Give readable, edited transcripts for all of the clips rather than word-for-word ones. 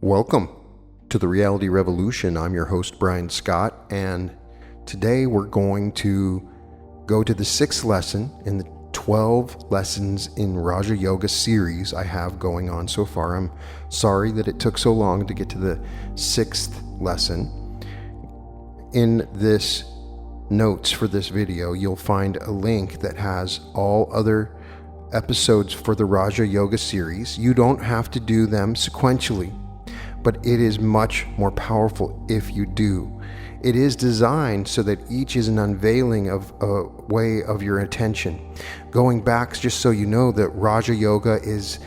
Welcome to the Reality Revolution. I'm your host, Brian Scott, and today we're going to go to the sixth lesson in the 12 lessons in Raja Yoga series I have going on so far. I'm sorry that it took so long to get to the sixth lesson. In this notes for this video, you'll find a link that has all other episodes for the Raja Yoga series. You don't have to do them sequentially, but it is much more powerful if you do. It is designed so that each is an unveiling of a way of your attention. Going back, just so you know, that Raja Yoga is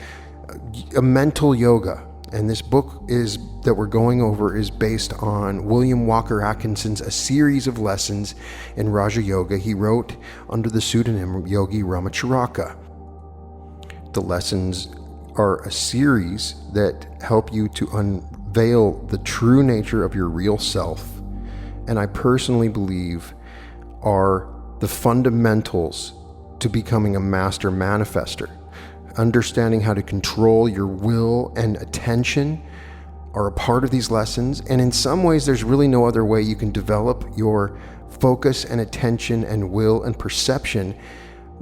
a mental yoga, and this book that we're going over is based on William Walker Atkinson's A Series of Lessons in Raja Yoga he wrote under the pseudonym Yogi Ramacharaka. The lessons are a series that help you to unveil the true nature of your real self, and I personally believe are the fundamentals to becoming a master manifester. Understanding how to control your will and attention are a part of these lessons, and in some ways there's really no other way you can develop your focus and attention and will and perception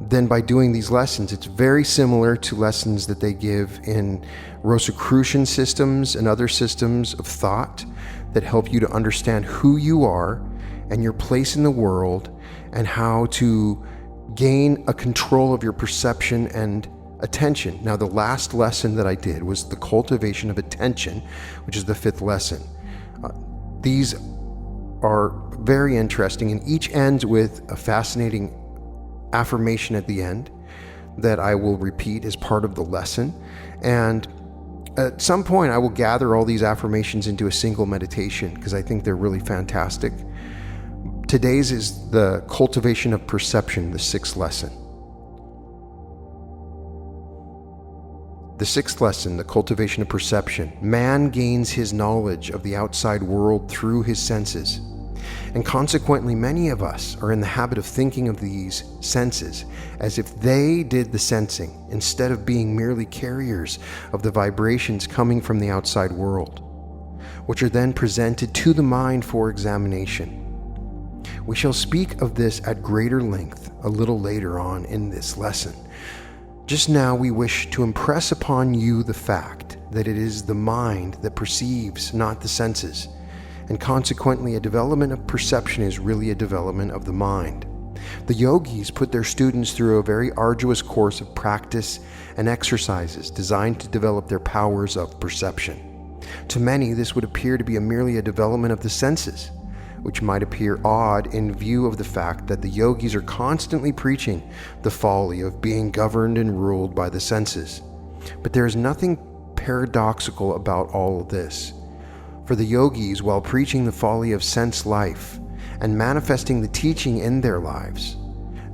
than by doing these lessons. It's very similar to lessons that they give in Rosicrucian systems and other systems of thought that help you to understand who you are and your place in the world and how to gain a control of your perception and attention. Now, the last lesson that I did was the cultivation of attention, which is the fifth lesson. These are very interesting, and each ends with a fascinating affirmation at the end that I will repeat as part of the lesson. And at some point I will gather all these affirmations into a single meditation because I think they're really fantastic. Today's is the cultivation of perception, the sixth lesson. The sixth lesson, the cultivation of perception. Man gains his knowledge of the outside world through his senses. And consequently, many of us are in the habit of thinking of these senses as if they did the sensing, instead of being merely carriers of the vibrations coming from the outside world, which are then presented to the mind for examination. We shall speak of this at greater length a little later on in this lesson. Just now, we wish to impress upon you the fact that it is the mind that perceives, not the senses. And consequently, a development of perception is really a development of the mind. The yogis put their students through a very arduous course of practice and exercises designed to develop their powers of perception. To many, this would appear to be merely a development of the senses, which might appear odd in view of the fact that the yogis are constantly preaching the folly of being governed and ruled by the senses. But there is nothing paradoxical about all of this. For the yogis, while preaching the folly of sense life and manifesting the teaching in their lives,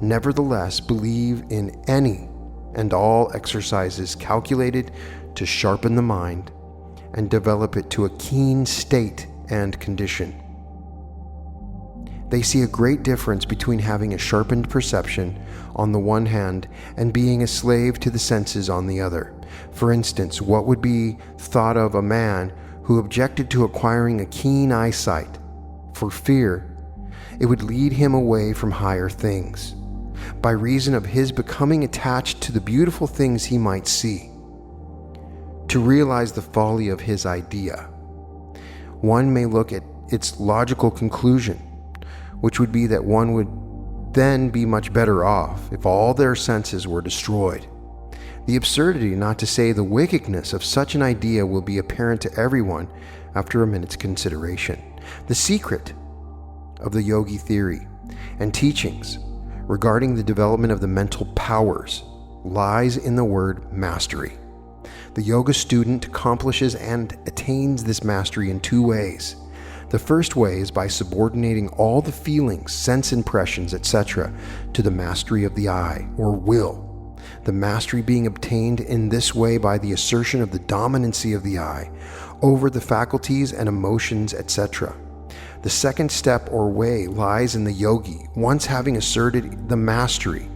nevertheless believe in any and all exercises calculated to sharpen the mind and develop it to a keen state and condition. They see a great difference between having a sharpened perception on the one hand and being a slave to the senses on the other. For instance, what would be thought of a man who objected to acquiring a keen eyesight for fear it would lead him away from higher things, by reason of his becoming attached to the beautiful things he might see? To realize the folly of his idea, one may look at its logical conclusion, which would be that one would then be much better off if all their senses were destroyed. The absurdity, not to say the wickedness, of such an idea will be apparent to everyone after a minute's consideration. The secret of the yogi theory and teachings regarding the development of the mental powers lies in the word mastery. The yoga student accomplishes and attains this mastery in two ways. The first way is by subordinating all the feelings, sense impressions, etc. to the mastery of the I, or will. The mastery being obtained in this way by the assertion of the dominancy of the I over the faculties and emotions, etc. The second step or way lies in the yogi, once having asserted the mastery,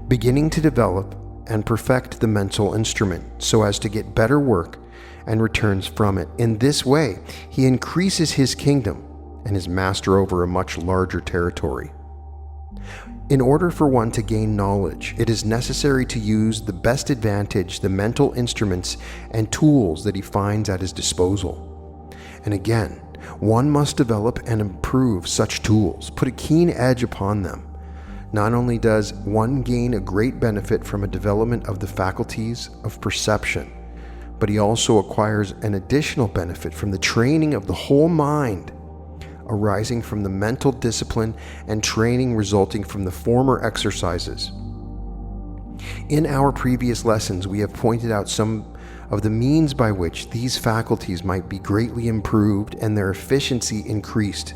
beginning to develop and perfect the mental instrument so as to get better work and returns from it. In this way, he increases his kingdom and is master over a much larger territory. In order for one to gain knowledge, it is necessary to use the best advantage the mental instruments and tools that he finds at his disposal. And again, one must develop and improve such tools, put a keen edge upon them. Not only does one gain a great benefit from a development of the faculties of perception, but he also acquires an additional benefit from the training of the whole mind, arising from the mental discipline and training resulting from the former exercises. In our previous lessons, we have pointed out some of the means by which these faculties might be greatly improved and their efficiency increased.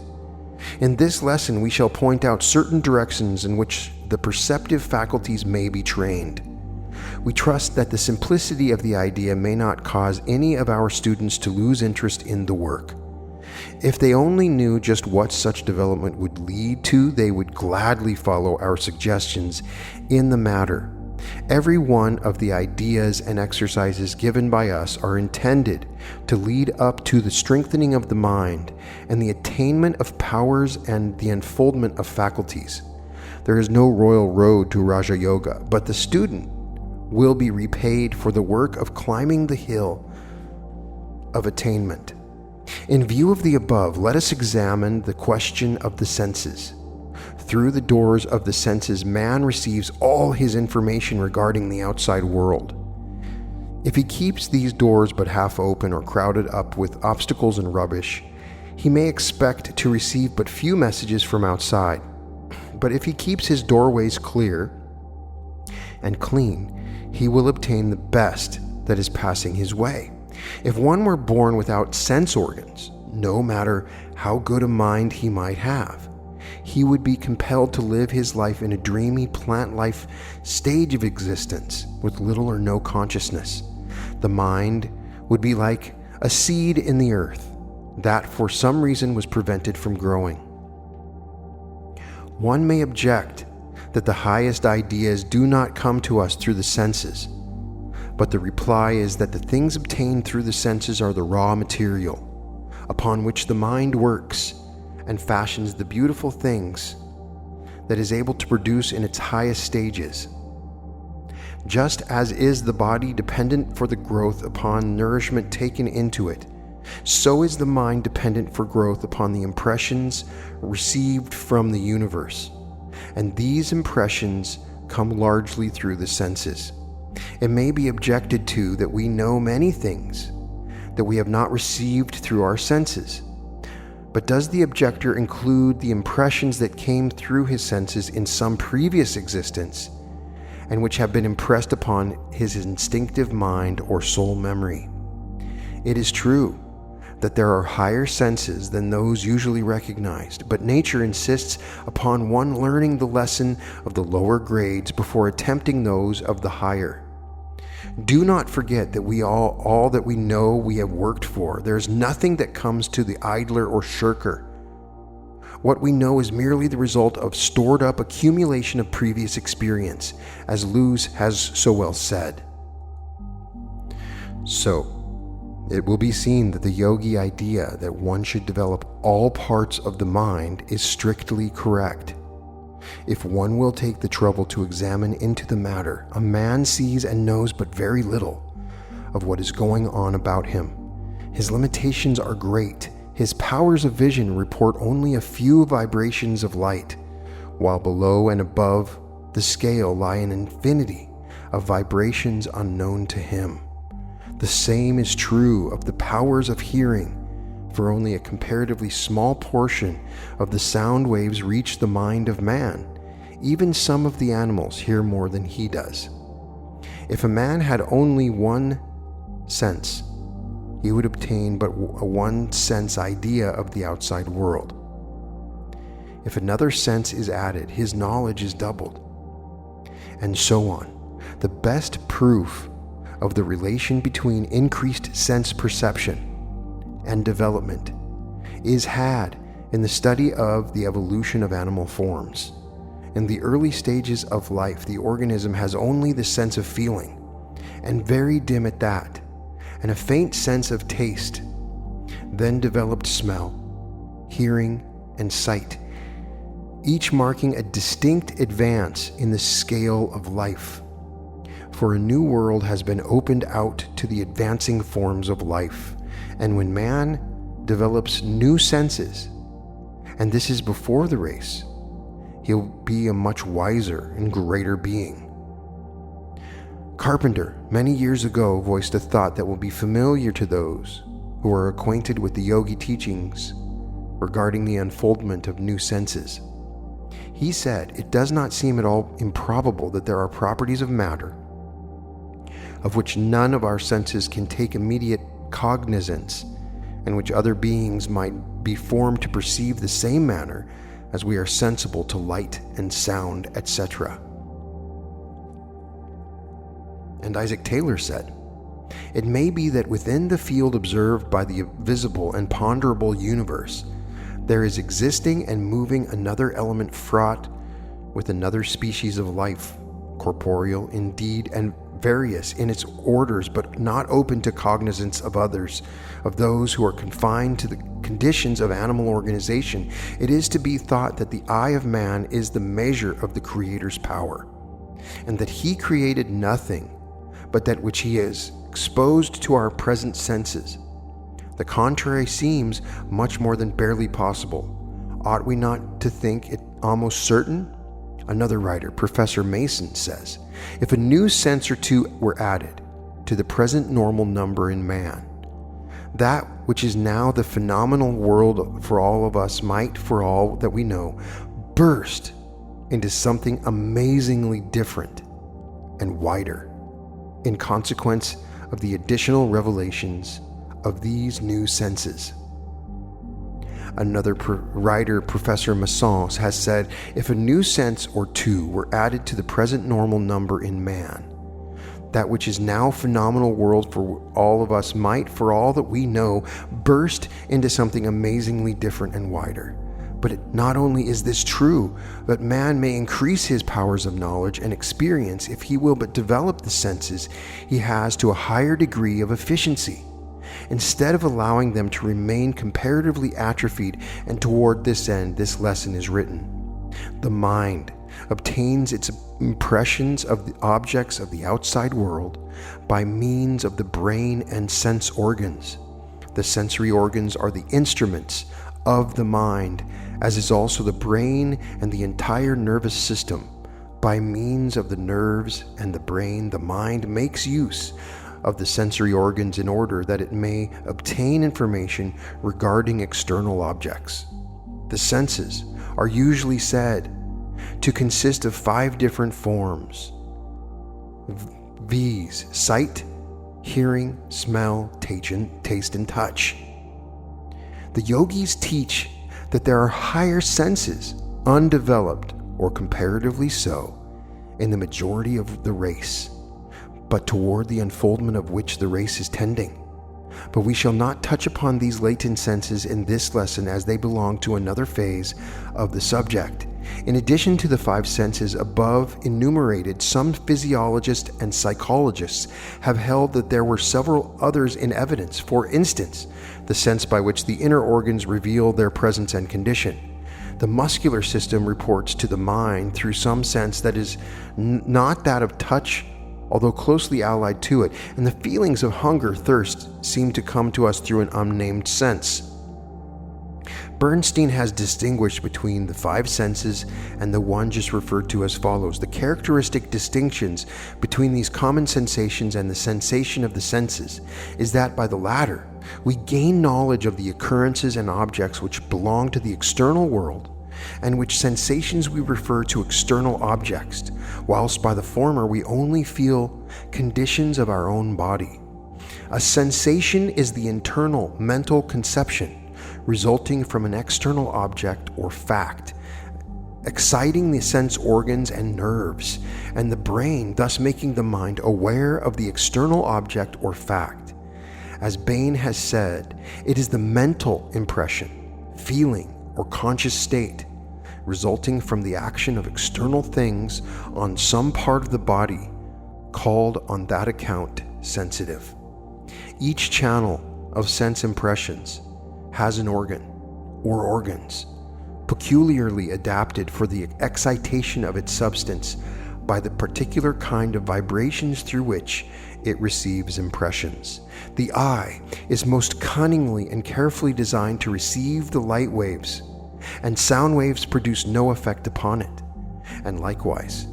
In this lesson, we shall point out certain directions in which the perceptive faculties may be trained. We trust that the simplicity of the idea may not cause any of our students to lose interest in the work. If they only knew just what such development would lead to, they would gladly follow our suggestions in the matter. Every one of the ideas and exercises given by us are intended to lead up to the strengthening of the mind and the attainment of powers and the unfoldment of faculties. There is no royal road to Raja Yoga, but the student will be repaid for the work of climbing the hill of attainment. In view of the above, let us examine the question of the senses. Through the doors of the senses, man receives all his information regarding the outside world. If he keeps these doors but half open or crowded up with obstacles and rubbish, he may expect to receive but few messages from outside. But if he keeps his doorways clear and clean, he will obtain the best that is passing his way. If one were born without sense organs, no matter how good a mind he might have, he would be compelled to live his life in a dreamy plant-life stage of existence with little or no consciousness. The mind would be like a seed in the earth that for some reason was prevented from growing. One may object that the highest ideas do not come to us through the senses, but the reply is that the things obtained through the senses are the raw material upon which the mind works and fashions the beautiful things that is able to produce in its highest stages. Just as is the body dependent for the growth upon nourishment taken into it, so is the mind dependent for growth upon the impressions received from the universe. And these impressions come largely through the senses. It may be objected to that we know many things that we have not received through our senses. But does the objector include the impressions that came through his senses in some previous existence and which have been impressed upon his instinctive mind or soul memory? It is true that there are higher senses than those usually recognized, but nature insists upon one learning the lesson of the lower grades before attempting those of the higher. Do not forget that all that we know we have worked for. There is nothing that comes to the idler or shirker. What we know is merely the result of stored up accumulation of previous experience, as Luz has so well said. So, it will be seen that the yogi idea that one should develop all parts of the mind is strictly correct. If one will take the trouble to examine into the matter, a man sees and knows but very little of what is going on about him. His limitations are great. His powers of vision report only a few vibrations of light, while below and above the scale lie an infinity of vibrations unknown to him. The same is true of the powers of hearing, for only a comparatively small portion of the sound waves reach the mind of man. Even some of the animals hear more than he does. If a man had only one sense, he would obtain but a one-sense idea of the outside world. If another sense is added, his knowledge is doubled, and so on. The best proof of the relation between increased sense perception and development is had in the study of the evolution of animal forms. In the early stages of life, the organism has only the sense of feeling, and very dim at that. and a faint sense of taste. Then developed smell, hearing, and sight, each marking a distinct advance in the scale of life. For a new world has been opened out to the advancing forms of life, and when man develops new senses, and this is before the race, he'll be a much wiser and greater being. Carpenter, many years ago, voiced a thought that will be familiar to those who are acquainted with the Yogi teachings regarding the unfoldment of new senses. He said, "It does not seem at all improbable that there are properties of matter of which none of our senses can take immediate cognizance, and which other beings might be formed to perceive the same manner as we are sensible to light and sound, etc." And Isaac Taylor said, "It may be that within the field observed by the visible and ponderable universe, there is existing and moving another element fraught with another species of life, corporeal indeed and various in its orders, but not open to cognizance of others, of those who are confined to the conditions of animal organization. It is to be thought that the eye of man is the measure of the Creator's power, and that he created nothing but that which he is exposed to our present senses. The contrary seems much more than barely possible. Ought we not to think it almost certain?" Another writer, Professor Mason, says, "If a new sense or two were added to the present normal number in man, that which is now the phenomenal world for all of us might, for all that we know, burst into something amazingly different and wider in consequence of the additional revelations of these new senses." Another writer, Professor Masson, has said, "If a new sense or two were added to the present normal number in man, that which is now phenomenal world for all of us might, for all that we know, burst into something amazingly different and wider. But not only is this true, but man may increase his powers of knowledge and experience if he will but develop the senses he has to a higher degree of efficiency, instead of allowing them to remain comparatively atrophied, and toward this end this lesson is written. The mind obtains its impressions of the objects of the outside world by means of the brain and sense organs. The sensory organs are the instruments of the mind, as is also the brain and the entire nervous system. By means of the nerves and the brain, the mind makes use of the sensory organs in order that it may obtain information regarding external objects. The senses are usually said to consist of 5 different forms, viz. Sight, hearing, smell, taste, and touch. The Yogis teach that there are higher senses, undeveloped or comparatively so, in the majority of the race, but toward the unfoldment of which the race is tending. But we shall not touch upon these latent senses in this lesson, as they belong to another phase of the subject. In addition to the 5 senses above enumerated, some physiologists and psychologists have held that there were several others in evidence. For instance, the sense by which the inner organs reveal their presence and condition. The muscular system reports to the mind through some sense that is not that of touch, although closely allied to it, and the feelings of hunger, thirst seem to come to us through an unnamed sense. Bernstein has distinguished between the 5 senses and the one just referred to as follows. The characteristic distinctions between these common sensations and the sensation of the senses is that by the latter, we gain knowledge of the occurrences and objects which belong to the external world, and which sensations we refer to external objects, whilst by the former we only feel conditions of our own body. A sensation is the internal mental conception resulting from an external object or fact, exciting the sense organs and nerves, and the brain, thus making the mind aware of the external object or fact. As Bain has said, it is the mental impression, feeling, or conscious state resulting from the action of external things on some part of the body, called on that account sensitive. Each channel of sense impressions has an organ or organs peculiarly adapted for the excitation of its substance by the particular kind of vibrations through which it receives impressions. The eye is most cunningly and carefully designed to receive the light waves, and sound waves produce no effect upon it. And likewise,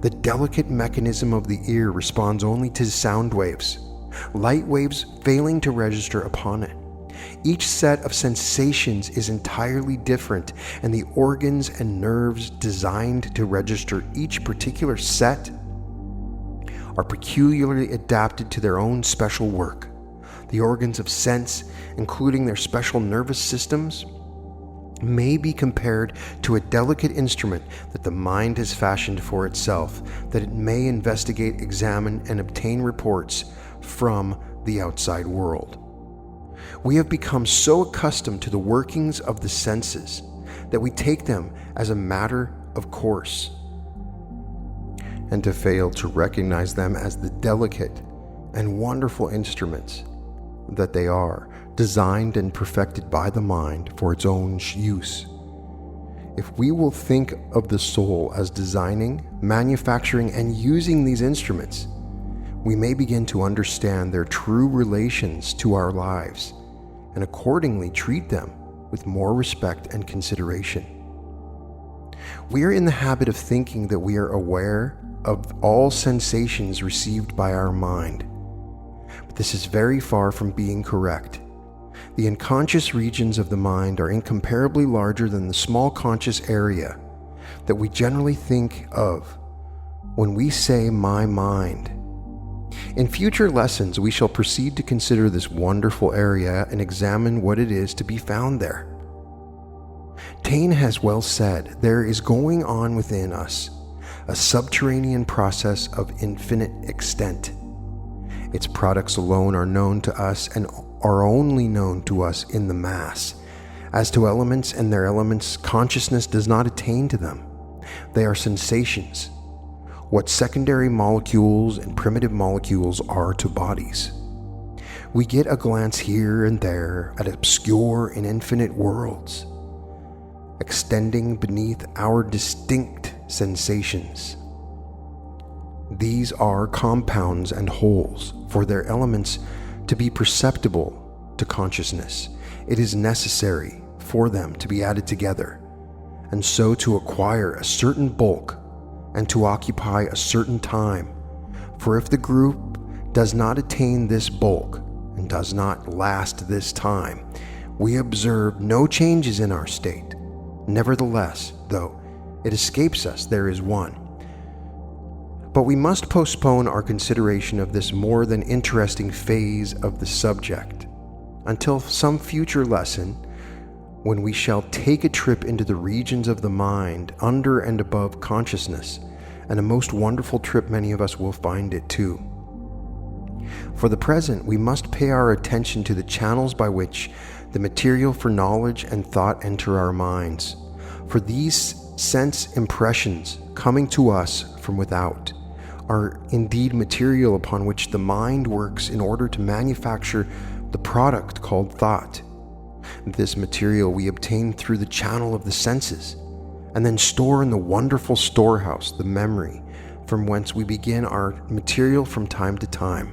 the delicate mechanism of the ear responds only to sound waves, light waves failing to register upon it. Each set of sensations is entirely different, and the organs and nerves designed to register each particular set are peculiarly adapted to their own special work. The organs of sense, including their special nervous systems, may be compared to a delicate instrument that the mind has fashioned for itself, that it may investigate, examine, and obtain reports from the outside world. We have become so accustomed to the workings of the senses that we take them as a matter of course, and to fail to recognize them as the delicate and wonderful instruments that they are, designed and perfected by the mind for its own use. If we will think of the soul as designing, manufacturing, and using these instruments, we may begin to understand their true relations to our lives, and accordingly treat them with more respect and consideration. We are in the habit of thinking that we are aware of all sensations received by our mind, but this is very far from being correct. The unconscious regions of the mind are incomparably larger than the small conscious area that we generally think of when we say "my mind." In future lessons, we shall proceed to consider this wonderful area and examine what it is to be found there. Taine has well said, "There is going on within us a subterranean process of infinite extent. Its products alone are known to us and are only known to us in the mass. As to elements and their elements, consciousness does not attain to them. They are sensations, what secondary molecules and primitive molecules are to bodies. We get a glance here and there at obscure and infinite worlds, extending beneath our distinct sensations. These are compounds and wholes. For their elements to be perceptible to consciousness, it is necessary for them to be added together, and so to acquire a certain bulk and to occupy a certain time. For if the group does not attain this bulk and does not last this time, we observe no changes in our state. Nevertheless, though it escapes us, there is one. But we must postpone our consideration of this more than interesting phase of the subject until some future lesson, when we shall take a trip into the regions of the mind under and above consciousness, and a most wonderful trip many of us will find it too. For the present, we must pay our attention to the channels by which the material for knowledge and thought enter our minds. For these sense impressions coming to us from without are indeed material upon which the mind works in order to manufacture the product called thought. This material we obtain through the channel of the senses, and then store in the wonderful storehouse, the memory, from whence we begin our material from time to time,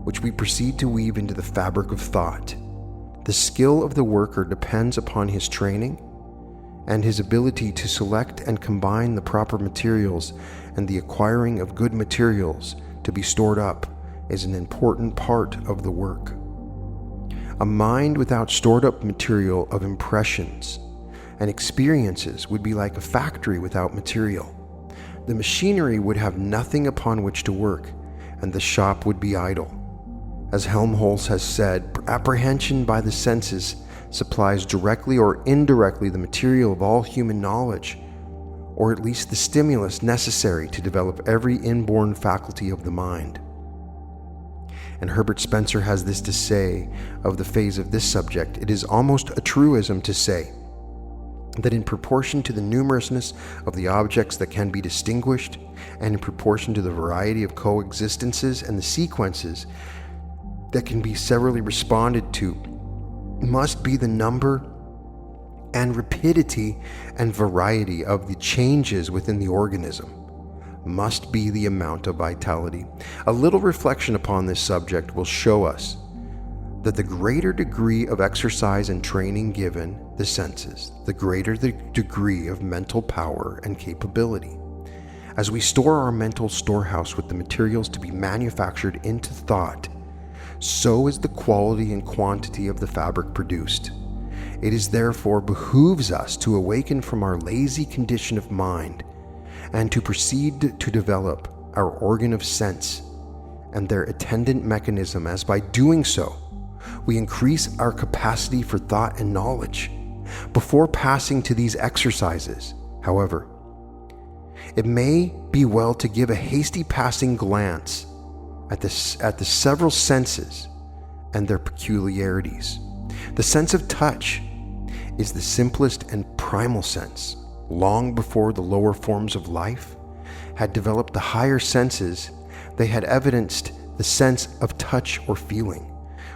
which we proceed to weave into the fabric of thought. The skill of the worker depends upon his training and his ability to select and combine the proper materials, and the acquiring of good materials to be stored up is an important part of the work. A mind without stored up material of impressions and experiences would be like a factory without material. The machinery would have nothing upon which to work, and the shop would be idle. As Helmholtz has said, apprehension by the senses supplies directly or indirectly the material of all human knowledge, or at least the stimulus necessary to develop every inborn faculty of the mind. And Herbert Spencer has this to say of the phase of this subject: it is almost a truism to say that in proportion to the numerousness of the objects that can be distinguished, and in proportion to the variety of coexistences and the sequences that can be severally responded to must be the number and rapidity and variety of the changes within the organism, must be the amount of vitality. A little reflection upon this subject will show us that the greater degree of exercise and training given the senses, the greater the degree of mental power and capability. As we store our mental storehouse with the materials to be manufactured into thought, so is the quality and quantity of the fabric produced. It is therefore behooves us to awaken from our lazy condition of mind and to proceed to develop our organ of sense and their attendant mechanism, as by doing so, we increase our capacity for thought and knowledge. Before passing to these exercises, however, it may be well to give a hasty passing glance at the several senses and their peculiarities. The sense of touch is the simplest and primal sense. Long before the lower forms of life had developed the higher senses, they had evidenced the sense of touch or feeling.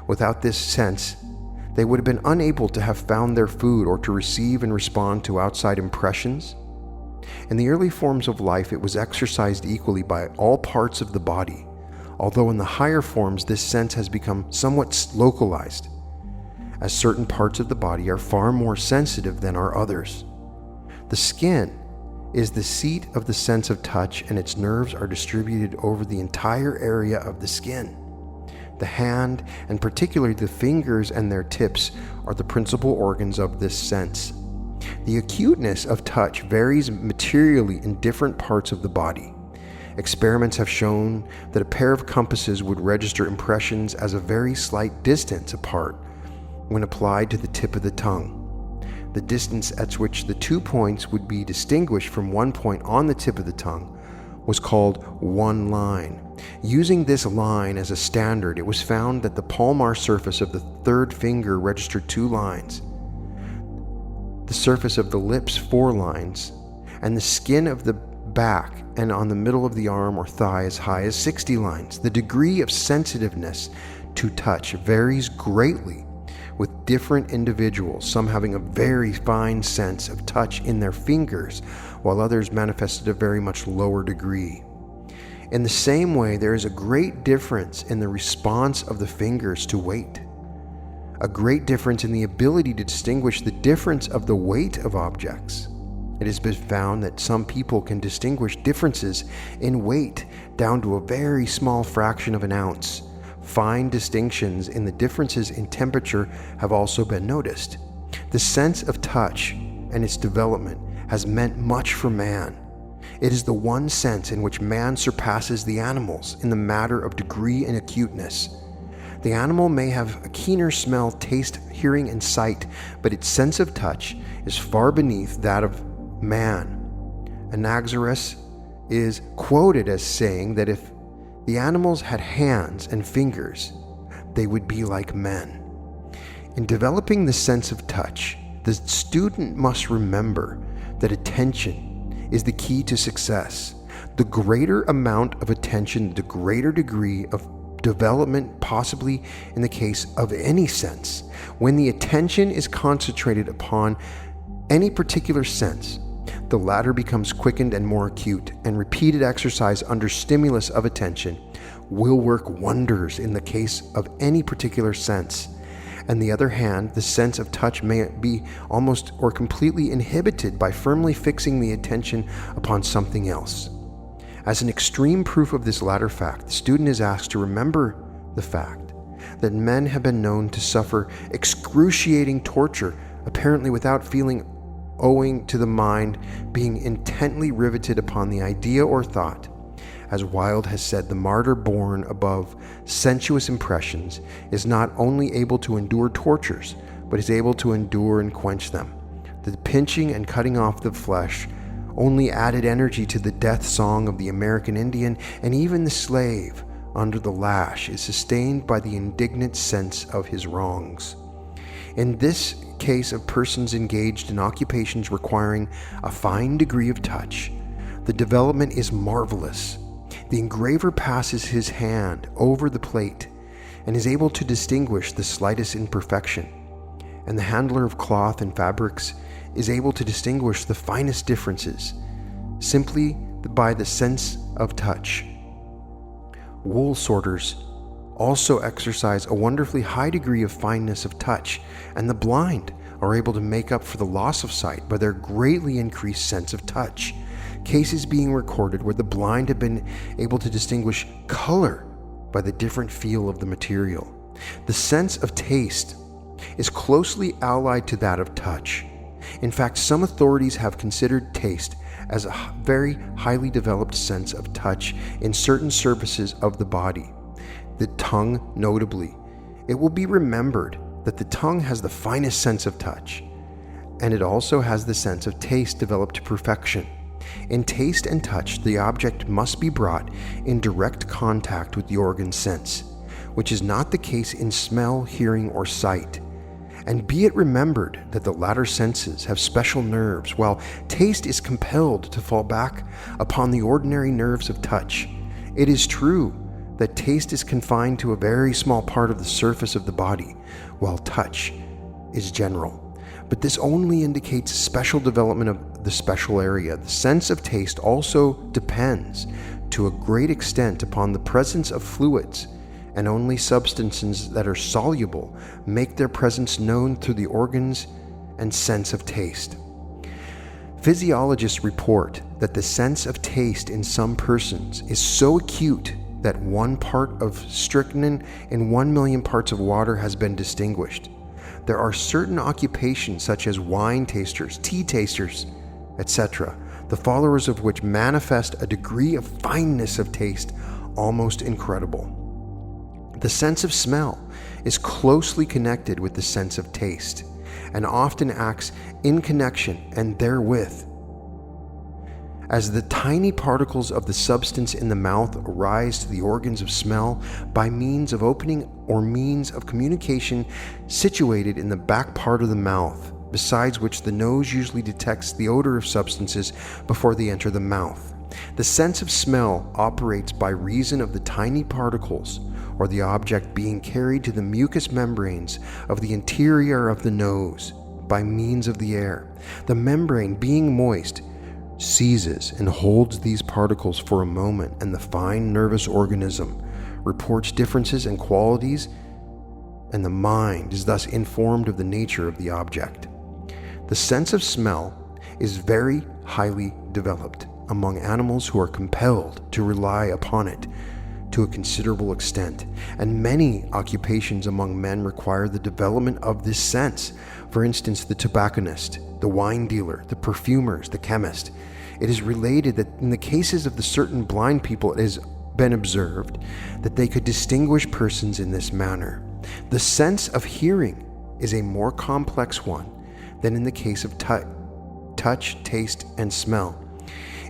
Without this sense, they would have been unable to have found their food or to receive and respond to outside impressions. In the early forms of life, it was exercised equally by all parts of the body, although in the higher forms this sense has become somewhat localized, as certain parts of the body are far more sensitive than are others. The skin is the seat of the sense of touch, and its nerves are distributed over the entire area of the skin. The hand, and particularly the fingers and their tips, are the principal organs of this sense. The acuteness of touch varies materially in different parts of the body. Experiments have shown that a pair of compasses would register impressions as a very slight distance apart when applied to the tip of the tongue. The distance at which the 2 points would be distinguished from one point on the tip of the tongue was called one line. Using this line as a standard, it was found that the palmar surface of the third finger registered 2 lines, the surface of the lips 4 lines, and the skin of the back and on the middle of the arm or thigh as high as 60 lines. The degree of sensitiveness to touch varies greatly with different individuals, some having a very fine sense of touch in their fingers, while others manifested a very much lower degree. In the same way, there is a great difference in the response of the fingers to weight, a great difference in the ability to distinguish the difference of the weight of objects. It has been found that some people can distinguish differences in weight down to a very small fraction of an ounce. Fine distinctions in the differences in temperature have also been noticed. The sense of touch and its development has meant much for man. It is the one sense in which man surpasses the animals in the matter of degree and acuteness. The animal may have a keener smell, taste, hearing, and sight, but its sense of touch is far beneath that of man. Anaxagoras is quoted as saying that if the animals had hands and fingers, they would be like men. In developing the sense of touch, the student must remember that attention is the key to success. The greater amount of attention, the greater degree of development, possibly in the case of any sense. When the attention is concentrated upon any particular sense, the latter becomes quickened and more acute, and repeated exercise under stimulus of attention will work wonders in the case of any particular sense. On the other hand, the sense of touch may be almost or completely inhibited by firmly fixing the attention upon something else. As an extreme proof of this latter fact, the student is asked to remember the fact that men have been known to suffer excruciating torture, apparently without feeling, owing to the mind being intently riveted upon the idea or thought. As Wilde has said, the martyr born above sensuous impressions is not only able to endure tortures, but is able to endure and quench them. The pinching and cutting off the flesh only added energy to the death song of the American Indian, and even the slave under the lash is sustained by the indignant sense of his wrongs. In this case of persons engaged in occupations requiring a fine degree of touch, the development is marvelous. The engraver passes his hand over the plate and is able to distinguish the slightest imperfection. And the handler of cloth and fabrics is able to distinguish the finest differences simply by the sense of touch. Wool sorters also exercise a wonderfully high degree of fineness of touch, and the blind are able to make up for the loss of sight by their greatly increased sense of touch. Cases being recorded where the blind have been able to distinguish color by the different feel of the material. The sense of taste is closely allied to that of touch. In fact, some authorities have considered taste as a very highly developed sense of touch in certain surfaces of the body. The tongue, notably. It will be remembered that the tongue has the finest sense of touch, and it also has the sense of taste developed to perfection. In taste and touch, the object must be brought in direct contact with the organ sense, which is not the case in smell, hearing, or sight. And be it remembered that the latter senses have special nerves, while taste is compelled to fall back upon the ordinary nerves of touch. It is true that taste is confined to a very small part of the surface of the body, while touch is general. But this only indicates a special development of the special area. The sense of taste also depends to a great extent upon the presence of fluids, and only substances that are soluble make their presence known through the organs and sense of taste. Physiologists report that the sense of taste in some persons is so acute that 1 part of strychnine in 1 million parts of water has been distinguished. There are certain occupations such as wine tasters, tea tasters, etc., the followers of which manifest a degree of fineness of taste almost incredible. The sense of smell is closely connected with the sense of taste, and often acts in connection and therewith. As the tiny particles of the substance in the mouth rise to the organs of smell by means of opening or means of communication situated in the back part of the mouth, besides which the nose usually detects the odor of substances before they enter the mouth. The sense of smell operates by reason of the tiny particles or the object being carried to the mucous membranes of the interior of the nose by means of the air. The membrane, being moist, seizes and holds these particles for a moment, and the fine nervous organism reports differences and qualities, and the mind is thus informed of the nature of the object. The sense of smell is very highly developed among animals who are compelled to rely upon it to a considerable extent, and many occupations among men require the development of this sense. For instance, the tobacconist, the wine dealer, the perfumers, the chemist. It is related that in the cases of the certain blind people, it has been observed that they could distinguish persons in this manner. The sense of hearing is a more complex one than in the case of touch, taste, and smell.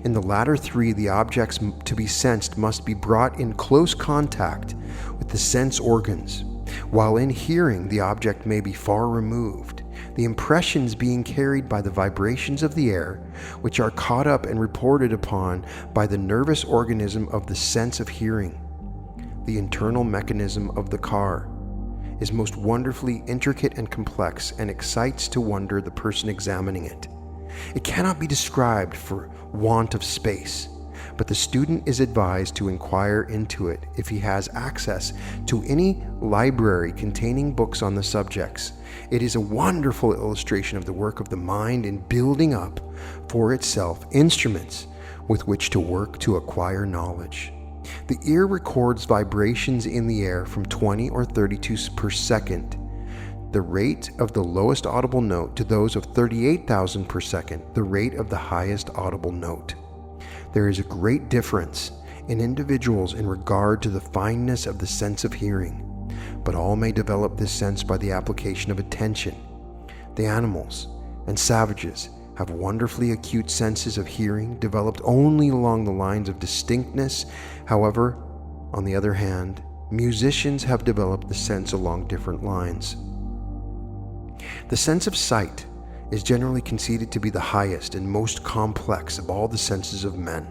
In the latter three, the objects to be sensed must be brought in close contact with the sense organs, while in hearing the object may be far removed, the impressions being carried by the vibrations of the air, which are caught up and reported upon by the nervous organism of the sense of hearing. The internal mechanism of the car is most wonderfully intricate and complex, and excites to wonder the person examining it. It cannot be described for want of space, but the student is advised to inquire into it if he has access to any library containing books on the subjects. It is a wonderful illustration of the work of the mind in building up for itself instruments with which to work to acquire knowledge. The ear records vibrations in the air from 20 or 32 per second, the rate of the lowest audible note, to those of 38,000 per second, the rate of the highest audible note. There is a great difference in individuals in regard to the fineness of the sense of hearing, but all may develop this sense by the application of attention. The animals and savages have wonderfully acute senses of hearing, developed only along the lines of distinctness. However, on the other hand, musicians have developed the sense along different lines. The sense of sight is generally conceded to be the highest and most complex of all the senses of men.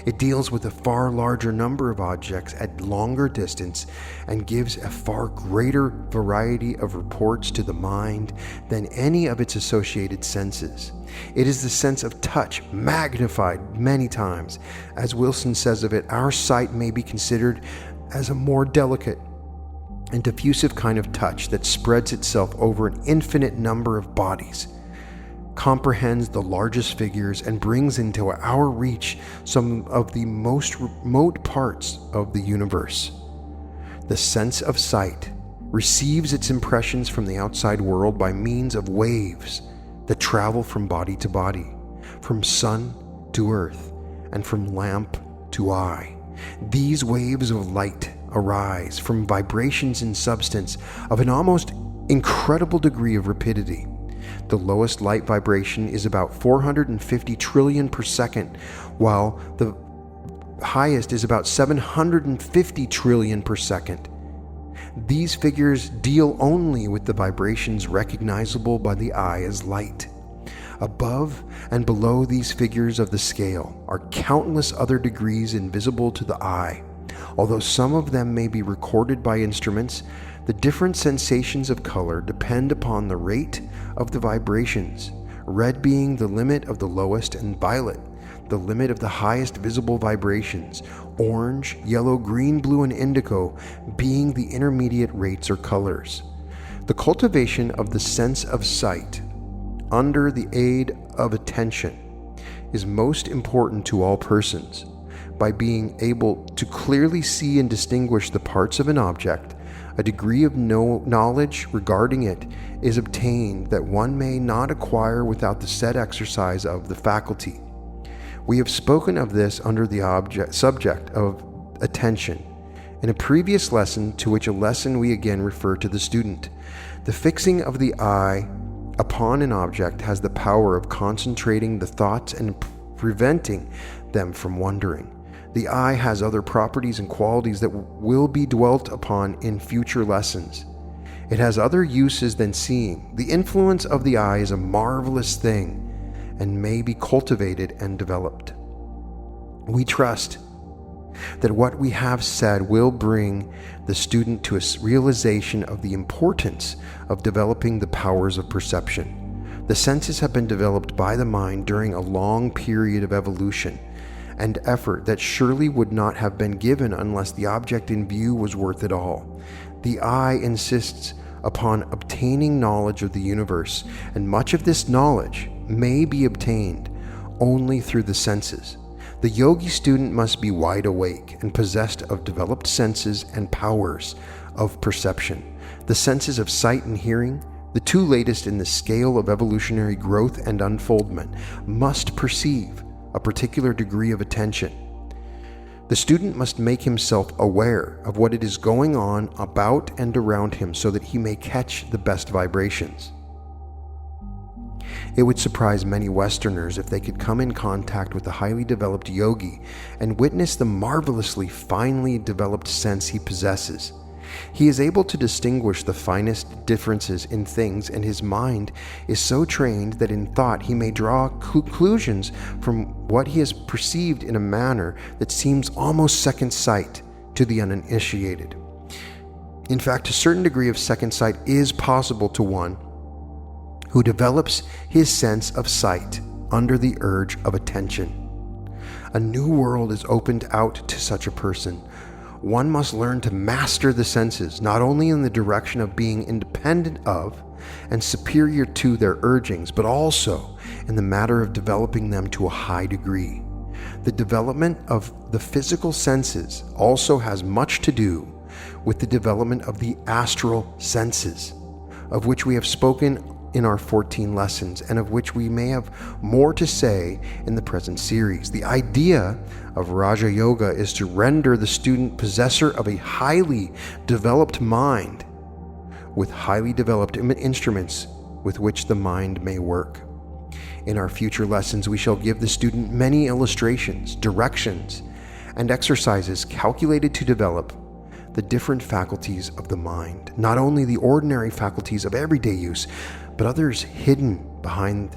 It deals with a far larger number of objects at longer distance and gives a far greater variety of reports to the mind than any of its associated senses. It is the sense of touch magnified many times. As Wilson says of it, our sight may be considered as a more delicate and diffusive kind of touch that spreads itself over an infinite number of bodies, comprehends the largest figures, and brings into our reach some of the most remote parts of the universe. The sense of sight receives its impressions from the outside world by means of waves that travel from body to body, from sun to earth, and from lamp to eye. These waves of light arise from vibrations in substance of an almost incredible degree of rapidity. The lowest light vibration is about 450 trillion per second, while the highest is about 750 trillion per second. These figures deal only with the vibrations recognizable by the eye as light. Above and below these figures of the scale are countless other degrees invisible to the eye. Although some of them may be recorded by instruments, the different sensations of color depend upon the rate of the vibrations, red being the limit of the lowest and violet the limit of the highest visible vibrations, orange, yellow, green, blue, and indigo being the intermediate rates or colors. The cultivation of the sense of sight under the aid of attention is most important to all persons. By being able to clearly see and distinguish the parts of an object, a degree of knowledge regarding it is obtained that one may not acquire without the said exercise of the faculty. We have spoken of this under the subject of attention in a previous lesson, to which a lesson we again refer to the student. The fixing of the eye upon an object has the power of concentrating the thoughts and preventing them from wandering. The eye has other properties and qualities that will be dwelt upon in future lessons. It has other uses than seeing. The influence of the eye is a marvelous thing and may be cultivated and developed. We trust that what we have said will bring the student to a realization of the importance of developing the powers of perception. The senses have been developed by the mind during a long period of evolution and effort that surely would not have been given unless the object in view was worth it all. The eye insists upon obtaining knowledge of the universe, and much of this knowledge may be obtained only through the senses. The yogi student must be wide awake and possessed of developed senses and powers of perception. The senses of sight and hearing, the two latest in the scale of evolutionary growth and unfoldment, must perceive a particular degree of attention. The student must make himself aware of what it is going on about and around him so that he may catch the best vibrations. It would surprise many Westerners if they could come in contact with a highly developed yogi and witness the marvelously finely developed sense he possesses. He is able to distinguish the finest differences in things, and his mind is so trained that in thought he may draw conclusions from what he has perceived in a manner that seems almost second sight to the uninitiated. In fact, a certain degree of second sight is possible to one who develops his sense of sight under the urge of attention. A new world is opened out to such a person. One must learn to master the senses, not only in the direction of being independent of and superior to their urgings, but also in the matter of developing them to a high degree. The development of the physical senses also has much to do with the development of the astral senses, of which we have spoken in our 14 lessons, and of which we may have more to say in the present series. The idea of Raja Yoga is to render the student possessor of a highly developed mind with highly developed instruments with which the mind may work. In our future lessons, we shall give the student many illustrations, directions, and exercises calculated to develop the different faculties of the mind, not only the ordinary faculties of everyday use, but others hidden behind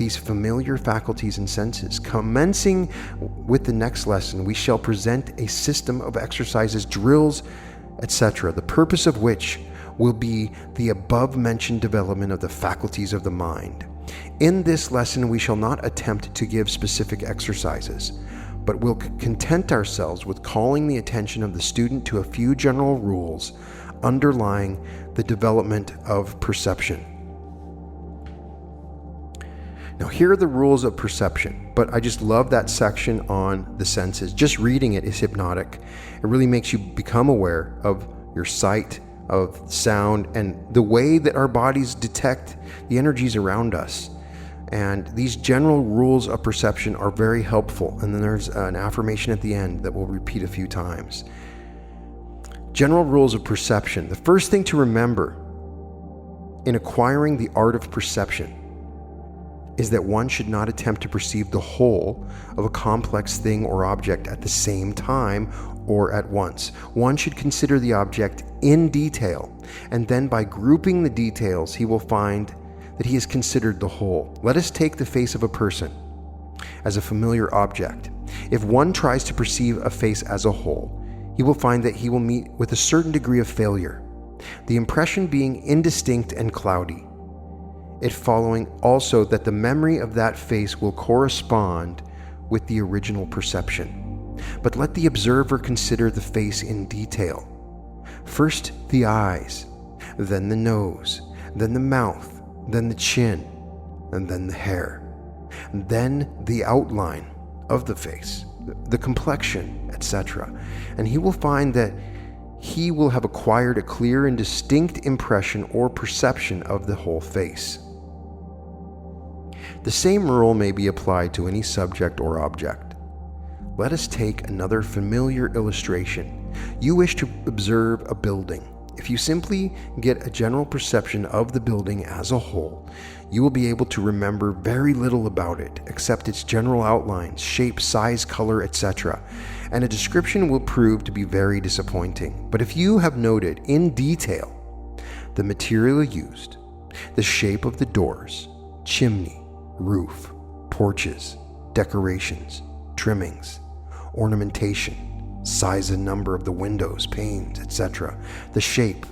these familiar faculties and senses. Commencing with the next lesson, we shall present a system of exercises, drills, etc., the purpose of which will be the above-mentioned development of the faculties of the mind. In this lesson, we shall not attempt to give specific exercises, but will content ourselves with calling the attention of the student to a few general rules underlying the development of perception. Now, here are the rules of perception, but I just love that section on the senses. Just reading it is hypnotic. It really makes you become aware of your sight, of sound, and the way that our bodies detect the energies around us. And these general rules of perception are very helpful. And then there's an affirmation at the end that we'll repeat a few times. General rules of perception. The first thing to remember in acquiring the art of perception is that one should not attempt to perceive the whole of a complex thing or object at the same time or at once. One should consider the object in detail, and then by grouping the details, he will find that he has considered the whole. Let us take the face of a person as a familiar object. If one tries to perceive a face as a whole, he will find that he will meet with a certain degree of failure, the impression being indistinct and cloudy. It following also that the memory of that face will correspond with the original perception. But let the observer consider the face in detail. First the eyes, then the nose, then the mouth, then the chin, and then the hair, and then the outline of the face, the complexion, etc. And he will find that he will have acquired a clear and distinct impression or perception of the whole face. The same rule may be applied to any subject or object. Let us take another familiar illustration. You wish to observe a building. If you simply get a general perception of the building as a whole, you will be able to remember very little about it, except its general outlines, shape, size, color, etc., and a description will prove to be very disappointing. But if you have noted in detail the material used, the shape of the doors, chimney, roof, porches, decorations, trimmings, ornamentation, size and number of the windows, panes, etc., the shape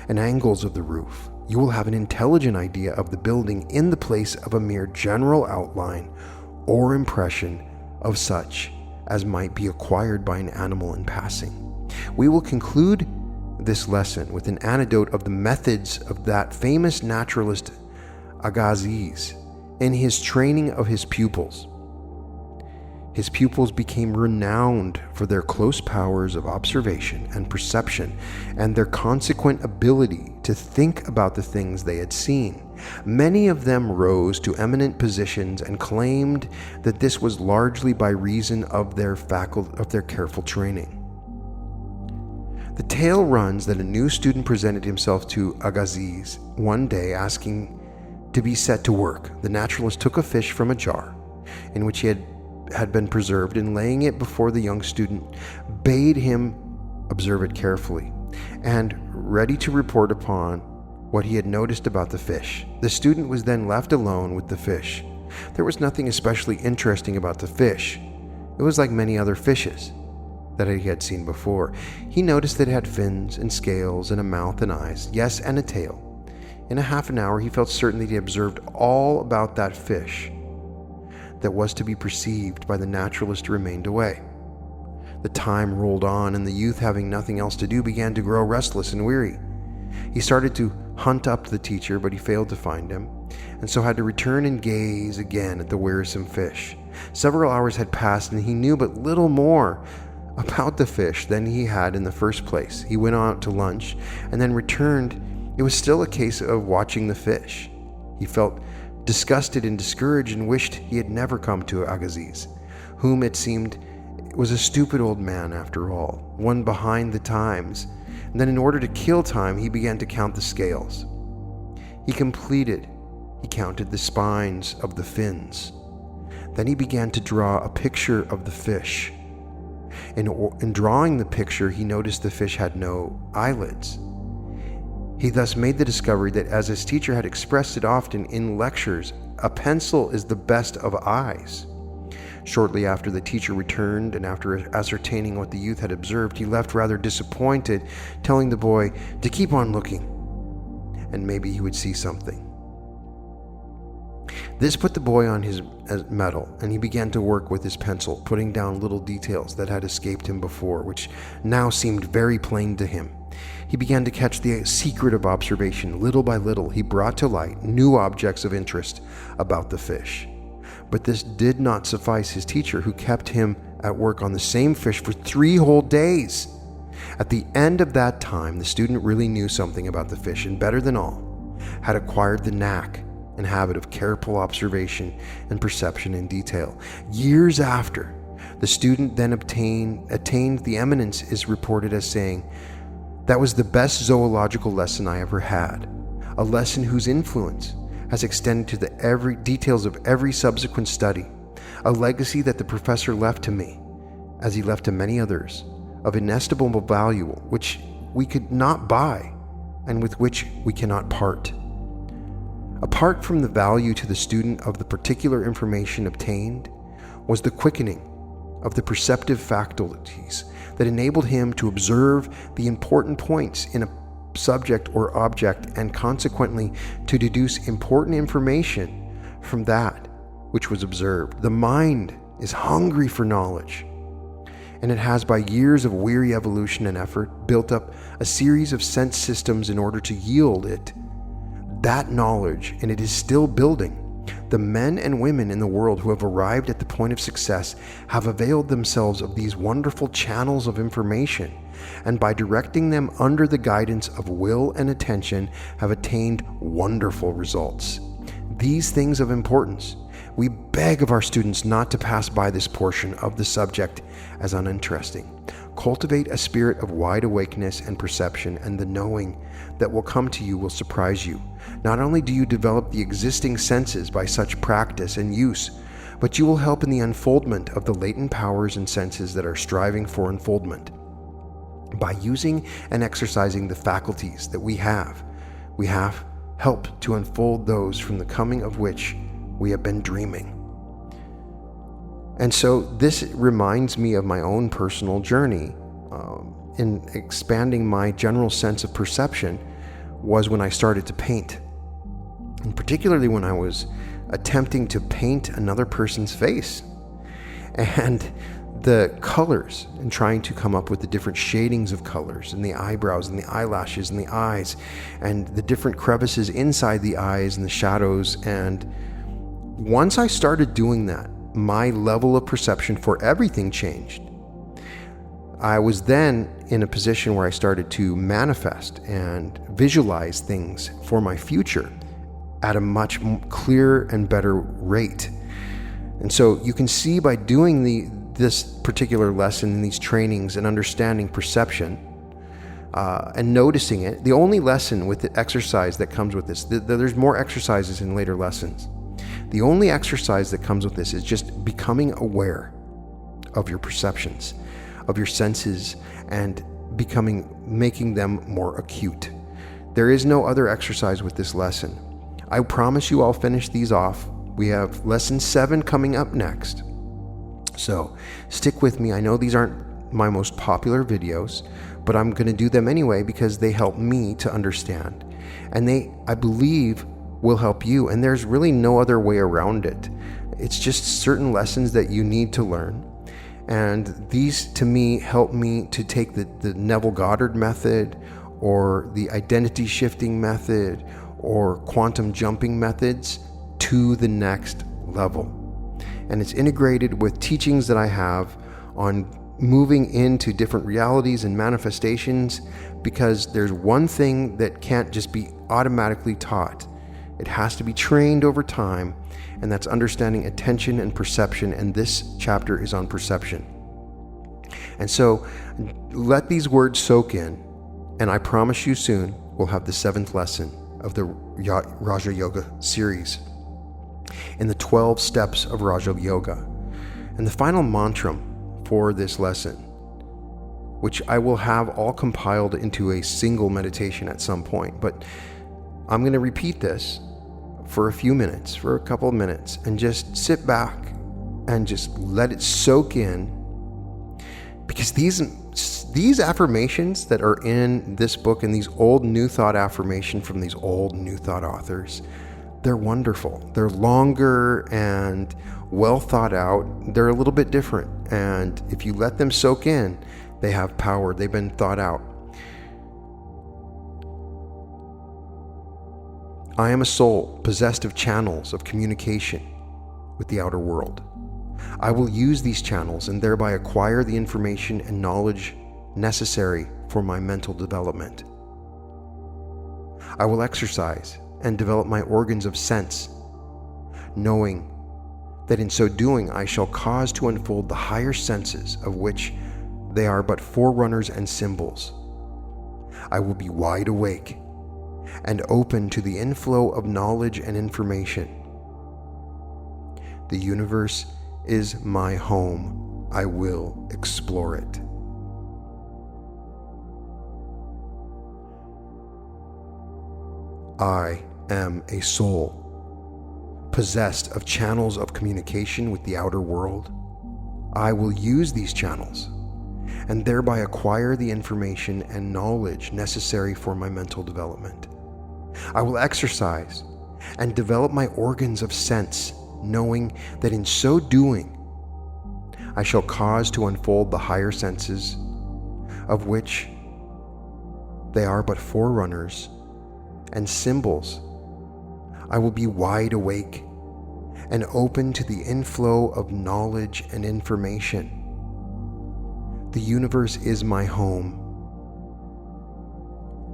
and angles of the roof, you will have an intelligent idea of the building in the place of a mere general outline or impression of such as might be acquired by an animal in passing. We will conclude this lesson with an anecdote of the methods of that famous naturalist Agassiz in his training of his pupils. His pupils became renowned for their close powers of observation and perception and their consequent ability to think about the things they had seen. Many of them rose to eminent positions and claimed that this was largely by reason of their careful training. The tale runs that a new student presented himself to Agassiz one day asking to be set to work. The naturalist took a fish from a jar in which he had been preserved, and laying it before the young student, bade him observe it carefully, and ready to report upon what he had noticed about the fish. The student was then left alone with the fish. There was nothing especially interesting about the fish. It was like many other fishes that he had seen before. He noticed that it had fins and scales and a mouth and eyes, yes, and a tail. In a half an hour, he felt certain that he observed all about that fish that was to be perceived by the naturalist remained away. The time rolled on, and the youth, having nothing else to do, began to grow restless and weary. He started to hunt up the teacher, but he failed to find him, and so had to return and gaze again at the wearisome fish. Several hours had passed, and he knew but little more about the fish than he had in the first place. He went out to lunch, and then returned. It was still a case of watching the fish. He felt disgusted and discouraged, and wished he had never come to Agassiz, whom it seemed was a stupid old man after all, one behind the times. And then in order to kill time, he began to count the scales. He counted the spines of the fins. Then he began to draw a picture of the fish. In drawing the picture, he noticed the fish had no eyelids. He thus made the discovery that, as his teacher had expressed it often in lectures, a pencil is the best of eyes. Shortly after the teacher returned, and after ascertaining what the youth had observed, he left rather disappointed, telling the boy to keep on looking, and maybe he would see something. This put the boy on his mettle, and he began to work with his pencil, putting down little details that had escaped him before, which now seemed very plain to him. He began to catch the secret of observation. Little by little, he brought to light new objects of interest about the fish. But this did not suffice his teacher, who kept him at work on the same fish for 3 whole days. At the end of that time, the student really knew something about the fish, and better than all, had acquired the knack and habit of careful observation and perception in detail. Years after, the student then attained the eminence is reported as saying, "That was the best zoological lesson I ever had, a lesson whose influence has extended to the every details of every subsequent study, a legacy that the professor left to me, as he left to many others, of inestimable value, which we could not buy and with which we cannot part." Apart from the value to the student of the particular information obtained, was the quickening of the perceptive faculties that enabled him to observe the important points in a subject or object, and consequently to deduce important information from that which was observed. The mind is hungry for knowledge, and it has, by years of weary evolution and effort, built up a series of sense systems in order to yield it that knowledge, and it is still building. The men and women in the world who have arrived at the point of success have availed themselves of these wonderful channels of information, and by directing them under the guidance of will and attention, have attained wonderful results. These things of importance, we beg of our students not to pass by this portion of the subject as uninteresting. Cultivate a spirit of wide awakeness and perception, and the knowing that will come to you will surprise you. Not only do you develop the existing senses by such practice and use, but you will help in the unfoldment of the latent powers and senses that are striving for unfoldment. By using and exercising the faculties that we have helped to unfold those from the coming of which we have been dreaming. And so this reminds me of my own personal journey in expanding my general sense of perception was when I started to paint. And particularly when I was attempting to paint another person's face. And the colors, and trying to come up with the different shadings of colors, and the eyebrows and the eyelashes and the eyes, and the different crevices inside the eyes and the shadows. And once I started doing that, my level of perception for everything changed. I was then in a position where I started to manifest and visualize things for my future at a much clearer and better rate. And so you can see by doing this particular lesson in these trainings and understanding perception and noticing it, the only lesson with the exercise that comes with this, there's more exercises in later lessons. The only exercise that comes with this is just becoming aware of your perceptions, of your senses, and making them more acute. There is no other exercise with this lesson. I promise you I'll finish these off. We have lesson 7 coming up next. So stick with me. I know these aren't my most popular videos, but I'm going to do them anyway because they help me to understand. And they, I believe, will help you. And there's really no other way around it. It's just certain lessons that you need to learn. And these, to me, help me to take the Neville Goddard method, or the identity shifting method, or quantum jumping methods to the next level. And it's integrated with teachings that I have on moving into different realities and manifestations, because there's one thing that can't just be automatically taught. It has to be trained over time, and that's understanding attention and perception, and this chapter is on perception. And so let these words soak in, and I promise you soon we'll have the 7th lesson of the Raja Yoga series in the 12 steps of Raja Yoga. And the final mantra for this lesson, which I will have all compiled into a single meditation at some point, but I'm going to repeat this for a few minutes, for a couple of minutes, and just sit back and just let it soak in. Because these affirmations that are in this book and these old New Thought affirmation from these old New Thought authors, they're wonderful. They're longer and well thought out. They're a little bit different. And if you let them soak in, they have power. They've been thought out. I am a soul possessed of channels of communication with the outer world. I will use these channels and thereby acquire the information and knowledge necessary for my mental development. I will exercise and develop my organs of sense, knowing that in so doing I shall cause to unfold the higher senses, of which they are but forerunners and symbols. I will be wide awake and open to the inflow of knowledge and information. The universe is my home. I will explore it. I am a soul possessed of channels of communication with the outer world. I will use these channels and thereby acquire the information and knowledge necessary for my mental development. I will exercise and develop my organs of sense, knowing that in so doing, I shall cause to unfold the higher senses, of which they are but forerunners and symbols. I will be wide awake and open to the inflow of knowledge and information. The universe is my home.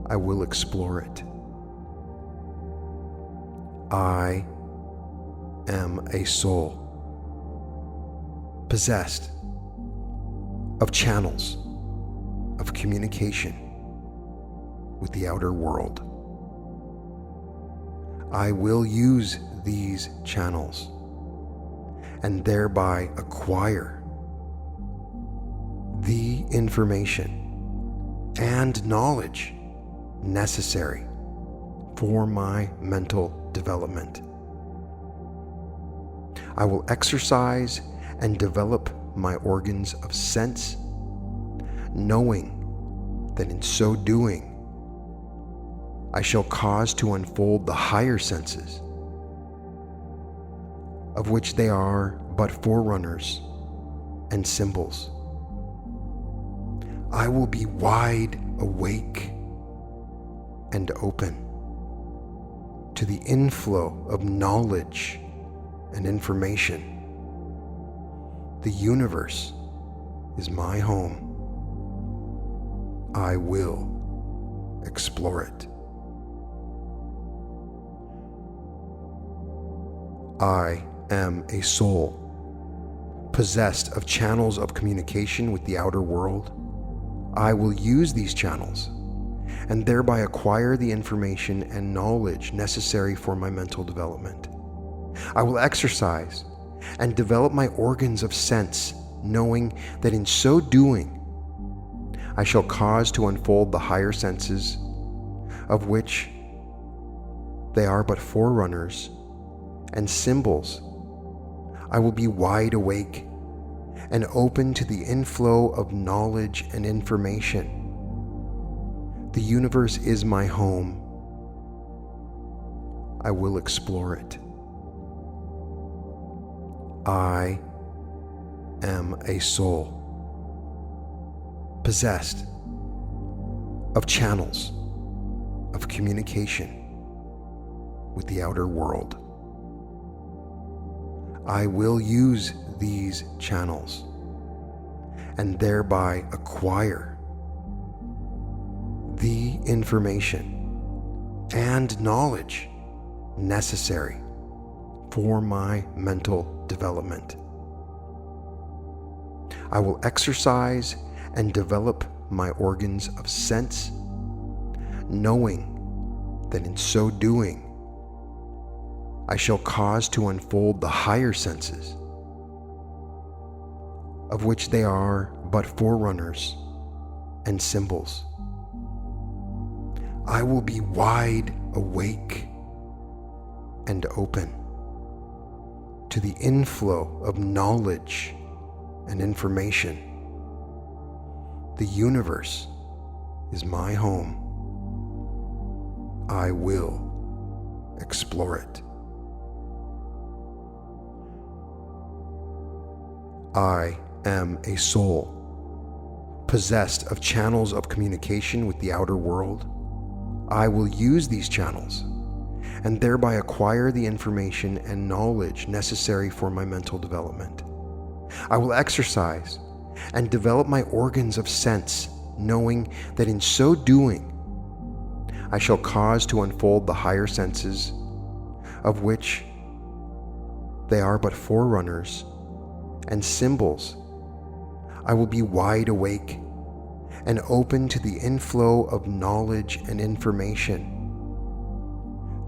I will explore it. I am a soul possessed of channels of communication with the outer world. I will use these channels and thereby acquire the information and knowledge necessary for my mental development. I will exercise and develop my organs of sense, knowing that in so doing, I shall cause to unfold the higher senses, of which they are but forerunners and symbols. I will be wide awake and open to the inflow of knowledge and information. The universe is my home. I will explore it. I am a soul possessed of channels of communication with the outer world. I will use these channels and thereby acquire the information and knowledge necessary for my mental development. I will exercise and develop my organs of sense, knowing that in so doing, I shall cause to unfold the higher senses, of which they are but forerunners and symbols. I will be wide awake and open to the inflow of knowledge and information. The universe is my home. I will explore it. I am a soul possessed of channels of communication with the outer world. I will use these channels and thereby acquire the information and knowledge necessary for my mental development. I will exercise and develop my organs of sense, knowing that in so doing, I shall cause to unfold the higher senses, of which they are but forerunners and symbols. I will be wide awake and open to the inflow of knowledge and information. The universe is my home. I will explore it. I am a soul possessed of channels of communication with the outer world. I will use these channels and thereby acquire the information and knowledge necessary for my mental development. I will exercise and develop my organs of sense, knowing that in so doing, I shall cause to unfold the higher senses, of which they are but forerunners and symbols. I will be wide awake and open to the inflow of knowledge and information.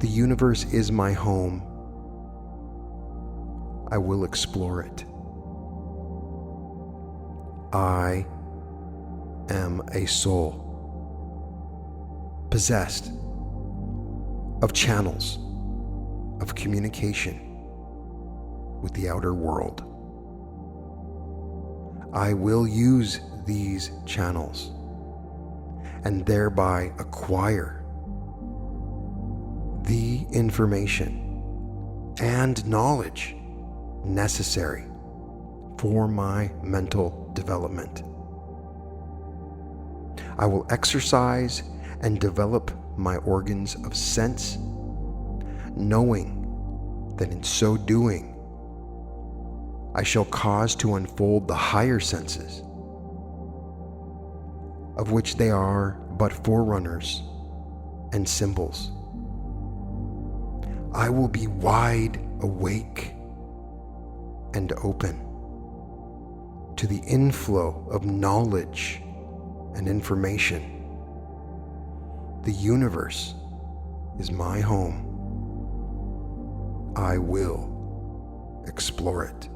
The universe is my home. I will explore it. I am a soul possessed of channels of communication with the outer world. I will use these channels and thereby acquire the information and knowledge necessary for my mental development. I will exercise and develop my organs of sense, knowing that in so doing, I shall cause to unfold the higher senses, of which they are but forerunners and symbols. I will be wide awake and open to the inflow of knowledge and information. The universe is my home. I will explore it.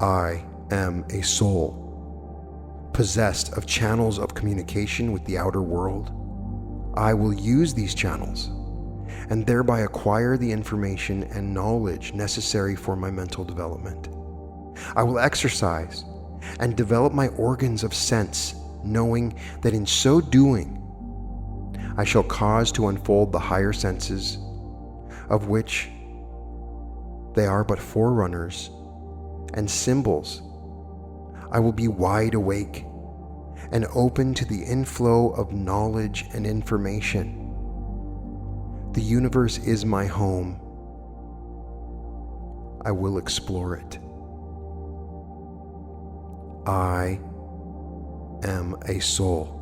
I am a soul possessed of channels of communication with the outer world. I will use these channels and thereby acquire the information and knowledge necessary for my mental development. I will exercise and develop my organs of sense, knowing that in so doing, I shall cause to unfold the higher senses, of which they are but forerunners and symbols. I will be wide awake and open to the inflow of knowledge and information. The universe is my home. I will explore it. I am a soul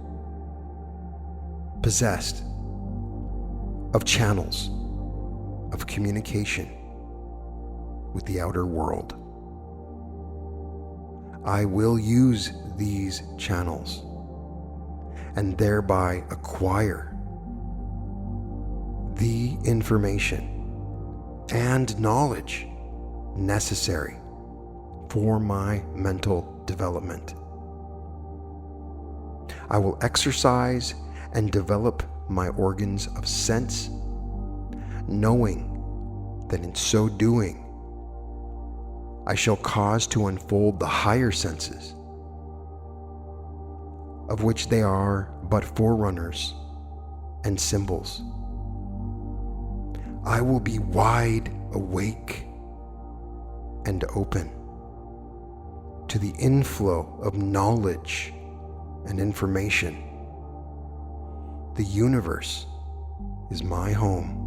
possessed of channels of communication with the outer world. I will use these channels and thereby acquire the information and knowledge necessary for my mental development. I will exercise and develop my organs of sense, knowing that in so doing, I shall cause to unfold the higher senses, of which they are but forerunners and symbols. I will be wide awake and open to the inflow of knowledge and information. The universe is my home.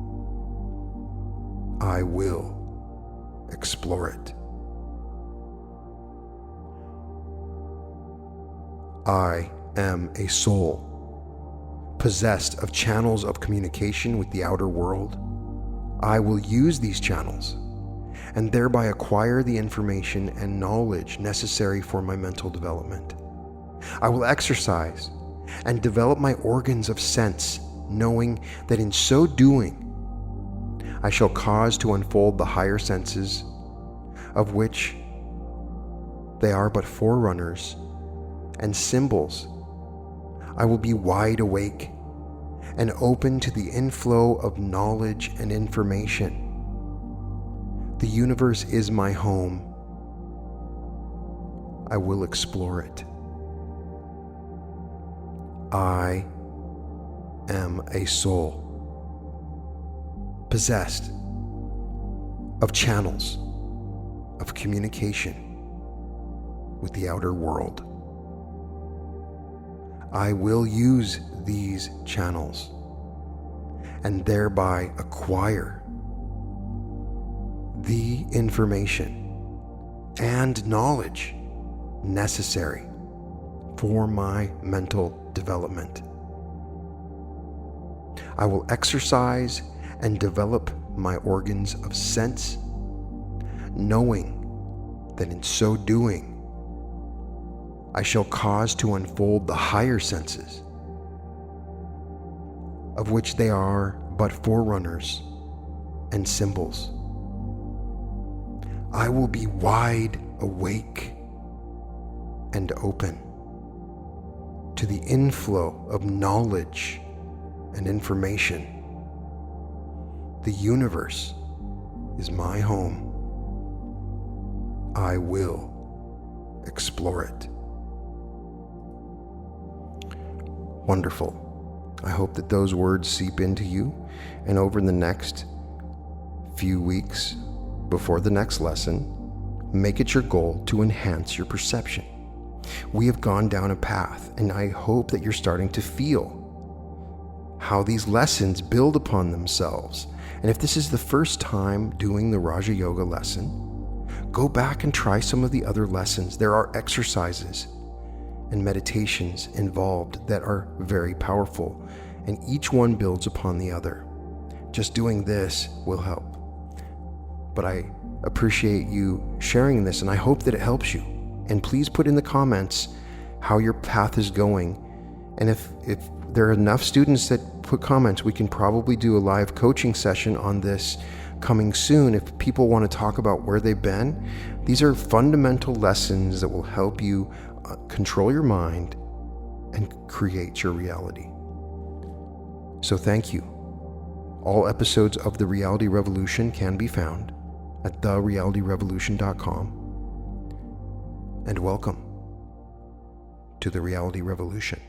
I will explore it. I am a soul possessed of channels of communication with the outer world. I will use these channels and thereby acquire the information and knowledge necessary for my mental development. I will exercise and develop my organs of sense, knowing that in so doing, I shall cause to unfold the higher senses, of which they are but forerunners and symbols. I will be wide awake and open to the inflow of knowledge and information. The universe is my home. I will explore it. I am a soul possessed of channels of communication with the outer world. I will use these channels and thereby acquire the information and knowledge necessary for my mental development. I will exercise and develop my organs of sense, knowing that in so doing, I shall cause to unfold the higher senses, of which they are but forerunners and symbols. I will be wide awake and open to the inflow of knowledge and information. The universe is my home. I will explore it. Wonderful. I hope that those words seep into you, and over the next few weeks before the next lesson, make it your goal to enhance your perception. We have gone down a path, and I hope that you're starting to feel how these lessons build upon themselves. And if this is the first time doing the Raja Yoga lesson, go back and try some of the other lessons. There are exercises and meditations involved that are very powerful, and each one builds upon the other. Just doing this will help. But I appreciate you sharing this, and I hope that it helps you. And please put in the comments how your path is going. And if there are enough students that put comments, we can probably do a live coaching session on this coming soon. If people want to talk about where they've been, these are fundamental lessons that will help you control your mind and create your reality. So thank you. All episodes of The Reality Revolution can be found at therealityrevolution.com. And welcome to The Reality Revolution.